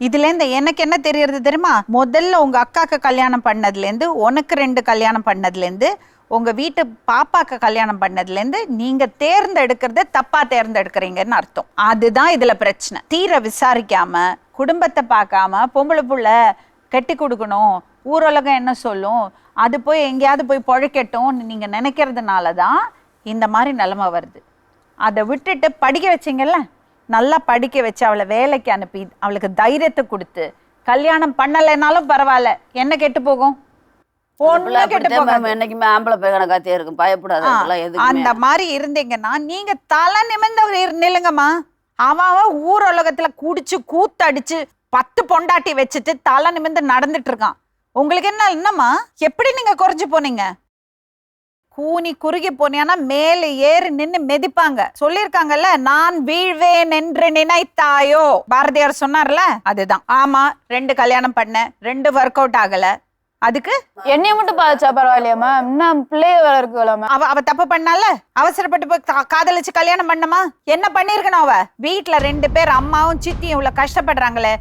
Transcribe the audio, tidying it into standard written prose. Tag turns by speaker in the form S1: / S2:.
S1: இதுல இருந்து எனக்கு என்ன தெரியறது தெரியுமா? முதல்ல உங்க அக்காக்கு கல்யாணம் பண்ணதுல இருந்து, உனக்கு 2 கல்யாணம் பண்ணதுல இருந்து, உங்க வீட்டு பாப்பாக்கு கல்யாணம் பண்ணதுல இருந்து நீங்க தேர்ந்தெடுக்கிறத தப்பா தேர்ந்தெடுக்கிறீங்கன்னு அர்த்தம். அதுதான் இதுல பிரச்சனை. தீர விசாரிக்காம, குடும்பத்தை பார்க்காம, பொம்பளை புள்ள கட்டி கொடுக்கணும், ஊரலகம் என்ன சொல்லும், அது போய் எங்கேயாவது போய் பொழைக்கட்டும் நீங்க நினைக்கிறதுனாலதான் இந்த மாதிரி நிலைமை வருது. அதை விட்டுட்டு படிக்க வச்சிங்கல்ல, நல்லா படிக்க வச்சு அவளை வேலைக்கு அனுப்பி அவளுக்கு தைரியத்தை கொடுத்து கல்யாணம் பண்ணலைனாலும் பரவாயில்ல, என்ன கெட்டு போகும்?
S2: என்னைக்குமே ஆம்பளை பையனை காத்தியே இருக்கும், பயப்படாது.
S1: அந்த மாதிரி இருந்தீங்கன்னா நீங்க தலை நிமிர்ந்து நில்லுங்கம்மா. அவன் ஊர் உலகத்துல குடிச்சு கூத்தடிச்சு 10 பொண்டாட்டி வச்சுட்டு தலை நிமிர்ந்து நடந்துட்டு இருக்கான். உங்களுக்கு என்னம்மா, எப்படி நீங்க குறைஞ்சு போனீங்க? கூனி குறுகி போனியானா மேல ஏறி நின்னு மெதிப்பாங்க. சொல்லிருக்காங்கல்ல, நான் வீழ்வேன் என்று நினைத்தாயோ, பாரதியார் சொன்னார்ல, அதுதான். ஆமா, 2 கல்யாணம் பண்ண, 2 ஒர்க் அவுட் ஆகல. அதுக்கு
S3: என்னைய மட்டும் பாதிச்சா பரவாயில்லையா மேம்? இன்னும் பிள்ளைய வேற இருக்குல்ல மேம்.
S1: அவ தப்பு பண்ணால, அவசரப்பட்டு போய் காதலிச்சு கல்யாணம் பண்ணமா? என்ன பண்ணிருக்கணும்? அவ வீட்டுல 2 பேர் அம்மாவும் சித்தியும் இவ்வளவு கஷ்டப்படுறாங்களே,